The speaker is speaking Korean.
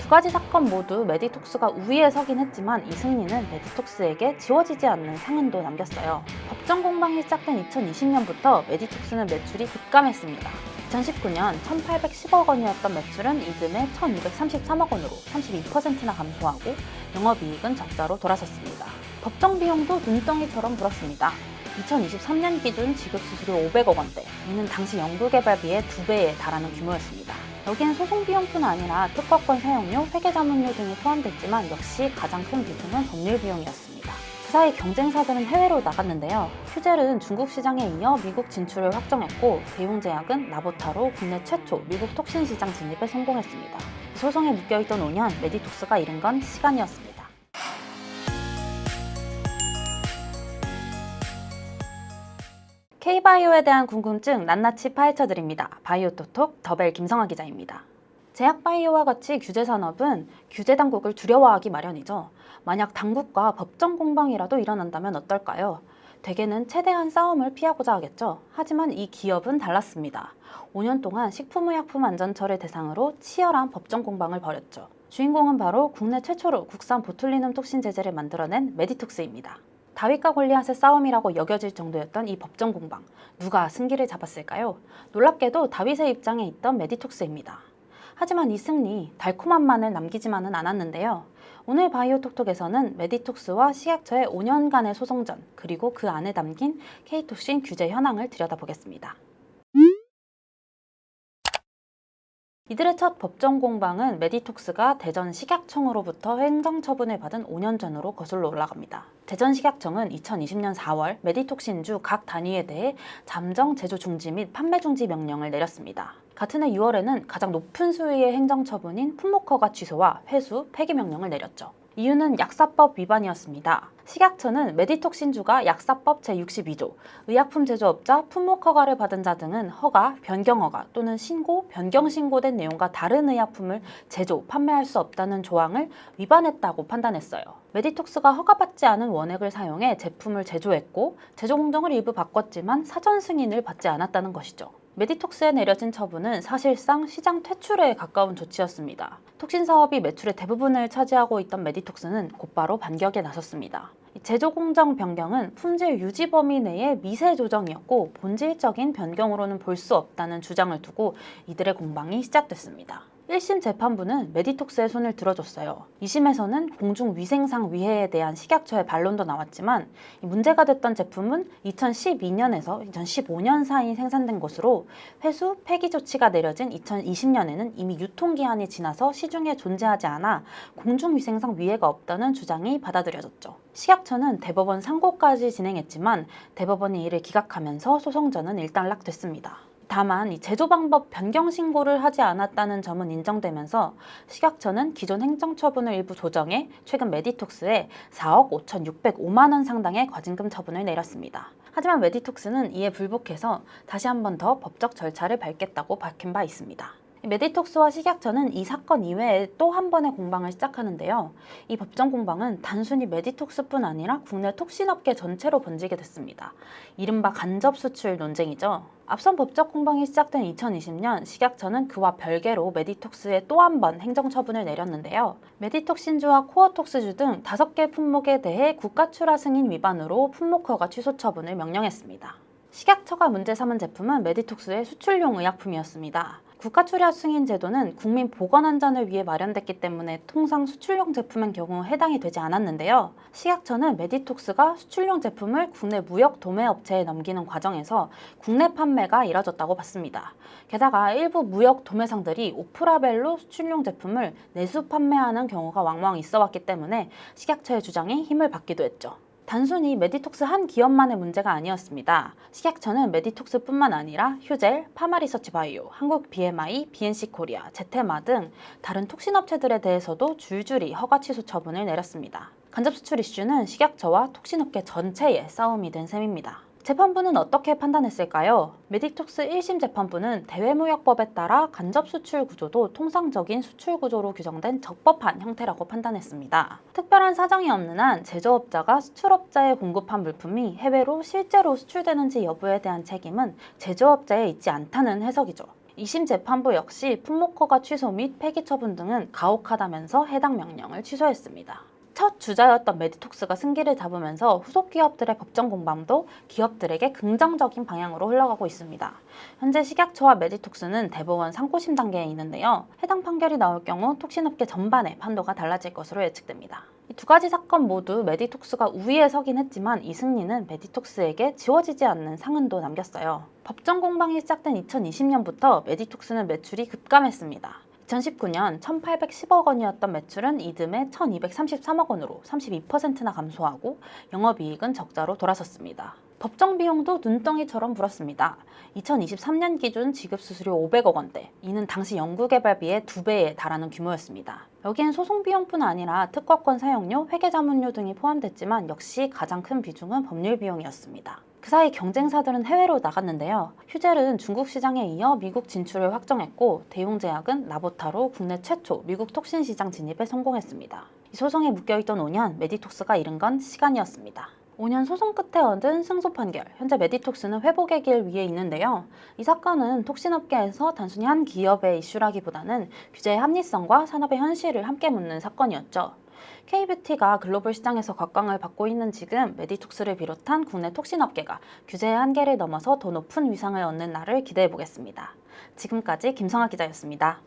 두 가지 사건 모두 메디톡스가 우위에 서긴 했지만 이 승리는 메디톡스에게 지워지지 않는 상흔도 남겼어요. 법정 공방이 시작된 2020년부터 메디톡스는 매출이 급감했습니다. 2019년 1,810억 원이었던 매출은 이듬해 1,233억 원으로 32%나 감소하고 영업이익은 적자로 돌아섰습니다. 법정 비용도 눈덩이처럼 불었습니다. 2023년 기준 지급 수수료 500억 원대, 이는 당시 연구개발비의 2배에 달하는 규모였습니다. 여기엔 소송 비용뿐 아니라 특허권 사용료, 회계자문료 등이 포함됐지만 역시 가장 큰 비중은 법률 비용이었습니다. 그 사이 경쟁사들은 해외로 나갔는데요. 퓨젤은 중국 시장에 이어 미국 진출을 확정했고, 대웅제약은 나보타로 국내 최초 미국 톡신 시장 진입에 성공했습니다. 소송에 묶여있던 5년, 메디톡스가 잃은 건 시간이었습니다. K바이오에 대한 궁금증 낱낱이 파헤쳐드립니다. 바이오톡톡 더벨 김성아 기자입니다. 제약바이오와 같이 규제산업은 규제당국을 두려워하기 마련이죠. 만약 당국과 법정 공방이라도 일어난다면 어떨까요? 대개는 최대한 싸움을 피하고자 하겠죠. 하지만 이 기업은 달랐습니다. 5년 동안 식품의약품안전처를 대상으로 치열한 법정 공방을 벌였죠. 주인공은 바로 국내 최초로 국산 보툴리눔 톡신 제제를 만들어낸 메디톡스입니다. 다윗과 골리앗의 싸움이라고 여겨질 정도였던 이 법정 공방, 누가 승기를 잡았을까요? 놀랍게도 다윗의 입장에 있던 메디톡스입니다. 하지만 이 승리, 달콤한 맛을 남기지만은 않았는데요. 오늘 바이오톡톡에서는 메디톡스와 식약처의 5년간의 소송전, 그리고 그 안에 담긴 K톡신 규제 현황을 들여다보겠습니다. 이들의 첫 법정 공방은 메디톡스가 대전식약청으로부터 행정처분을 받은 5년 전으로 거슬러 올라갑니다. 대전식약청은 2020년 4월 메디톡신주 각 단위에 대해 잠정 제조 중지 및 판매 중지 명령을 내렸습니다. 같은 해 6월에는 가장 높은 수위의 행정처분인 품목허가 취소와 회수, 폐기 명령을 내렸죠. 이유는 약사법 위반이었습니다. 식약처는 메디톡신주가 약사법 제62조, 의약품 제조업자 품목허가를 받은 자 등은 허가, 변경허가 또는 신고, 변경 신고된 내용과 다른 의약품을 제조, 판매할 수 없다는 조항을 위반했다고 판단했어요. 메디톡스가 허가받지 않은 원액을 사용해 제품을 제조했고, 제조 공정을 일부 바꿨지만 사전 승인을 받지 않았다는 것이죠. 메디톡스에 내려진 처분은 사실상 시장 퇴출에 가까운 조치였습니다. 톡신 사업이 매출의 대부분을 차지하고 있던 메디톡스는 곧바로 반격에 나섰습니다. 제조 공정 변경은 품질 유지 범위 내의 미세 조정이었고 본질적인 변경으로는 볼 수 없다는 주장을 두고 이들의 공방이 시작됐습니다. 1심 재판부는 메디톡스의 손을 들어줬어요. 2심에서는 공중위생상 위해에 대한 식약처의 반론도 나왔지만 문제가 됐던 제품은 2012년에서 2015년 사이 생산된 것으로 회수, 폐기 조치가 내려진 2020년에는 이미 유통기한이 지나서 시중에 존재하지 않아 공중위생상 위해가 없다는 주장이 받아들여졌죠. 식약처는 대법원 상고까지 진행했지만 대법원이 이를 기각하면서 소송전은 일단락됐습니다. 다만 이 제조 방법 변경 신고를 하지 않았다는 점은 인정되면서 식약처는 기존 행정처분을 일부 조정해 최근 메디톡스에 4억 5,605만 원 상당의 과징금 처분을 내렸습니다. 하지만 메디톡스는 이에 불복해서 다시 한 번 더 법적 절차를 밟겠다고 밝힌 바 있습니다. 메디톡스와 식약처는 이 사건 이외에 또 한 번의 공방을 시작하는데요. 이 법정 공방은 단순히 메디톡스뿐 아니라 국내 톡신업계 전체로 번지게 됐습니다. 이른바 간접 수출 논쟁이죠. 앞선 법적 공방이 시작된 2020년 식약처는 그와 별개로 메디톡스에 또 한 번 행정처분을 내렸는데요. 메디톡신주와 코어톡스주 등 5개 품목에 대해 국가출하 승인 위반으로 품목허가 취소 처분을 명령했습니다. 식약처가 문제 삼은 제품은 메디톡스의 수출용 의약품이었습니다. 국가출하 승인 제도는 국민 보건 안전을 위해 마련됐기 때문에 통상 수출용 제품의 경우 해당이 되지 않았는데요. 식약처는 메디톡스가 수출용 제품을 국내 무역 도매 업체에 넘기는 과정에서 국내 판매가 이뤄졌다고 봤습니다. 게다가 일부 무역 도매상들이 오프라벨로 수출용 제품을 내수 판매하는 경우가 왕왕 있어 왔기 때문에 식약처의 주장이 힘을 받기도 했죠. 단순히 메디톡스 한 기업만의 문제가 아니었습니다. 식약처는 메디톡스뿐만 아니라 휴젤, 파마리서치바이오, 한국 BMI, BNC 코리아, 제테마 등 다른 톡신업체들에 대해서도 줄줄이 허가 취소 처분을 내렸습니다. 간접 수출 이슈는 식약처와 톡신업계 전체의 싸움이 된 셈입니다. 재판부는 어떻게 판단했을까요? 메디톡스 1심 재판부는 대외무역법에 따라 간접 수출 구조도 통상적인 수출 구조로 규정된 적법한 형태라고 판단했습니다. 특별한 사정이 없는 한 제조업자가 수출업자에 공급한 물품이 해외로 실제로 수출되는지 여부에 대한 책임은 제조업자에 있지 않다는 해석이죠. 2심 재판부 역시 풋모커가 취소 및 폐기 처분 등은 가혹하다면서 해당 명령을 취소했습니다. 첫 주자였던 메디톡스가 승기를 잡으면서 후속 기업들의 법정 공방도 기업들에게 긍정적인 방향으로 흘러가고 있습니다. 현재 식약처와 메디톡스는 대법원 상고심 단계에 있는데요. 해당 판결이 나올 경우 톡신업계 전반의 판도가 달라질 것으로 예측됩니다. 이 두 가지 사건 모두 메디톡스가 우위에 서긴 했지만 이 승리는 메디톡스에게 지워지지 않는 상흔도 남겼어요. 법정 공방이 시작된 2020년부터 메디톡스는 매출이 급감했습니다. 2019년 1,810억 원이었던 매출은 이듬해 1,233억 원으로 32%나 감소하고 영업이익은 적자로 돌아섰습니다. 법정 비용도 눈덩이처럼 불었습니다. 2023년 기준 지급 수수료 500억 원대, 이는 당시 연구개발비의 2배에 달하는 규모였습니다. 여기엔 소송 비용뿐 아니라 특허권 사용료, 회계자문료 등이 포함됐지만 역시 가장 큰 비중은 법률 비용이었습니다. 그 사이 경쟁사들은 해외로 나갔는데요. 휴젤은 중국 시장에 이어 미국 진출을 확정했고 대용제약은 라보타로 국내 최초 미국 톡신 시장 진입에 성공했습니다. 이 소송에 묶여있던 5년, 메디톡스가 잃은 건 시간이었습니다. 5년 소송 끝에 얻은 승소 판결, 현재 메디톡스는 회복의 길 위에 있는데요. 이 사건은 톡신업계에서 단순히 한 기업의 이슈라기보다는 규제의 합리성과 산업의 현실을 함께 묻는 사건이었죠. K뷰티가 글로벌 시장에서 곽광을 받고 있는 지금 메디톡스를 비롯한 국내 톡신업계가 규제의 한계를 넘어서 더 높은 위상을 얻는 날을 기대해 보겠습니다. 지금까지 김성아 기자였습니다.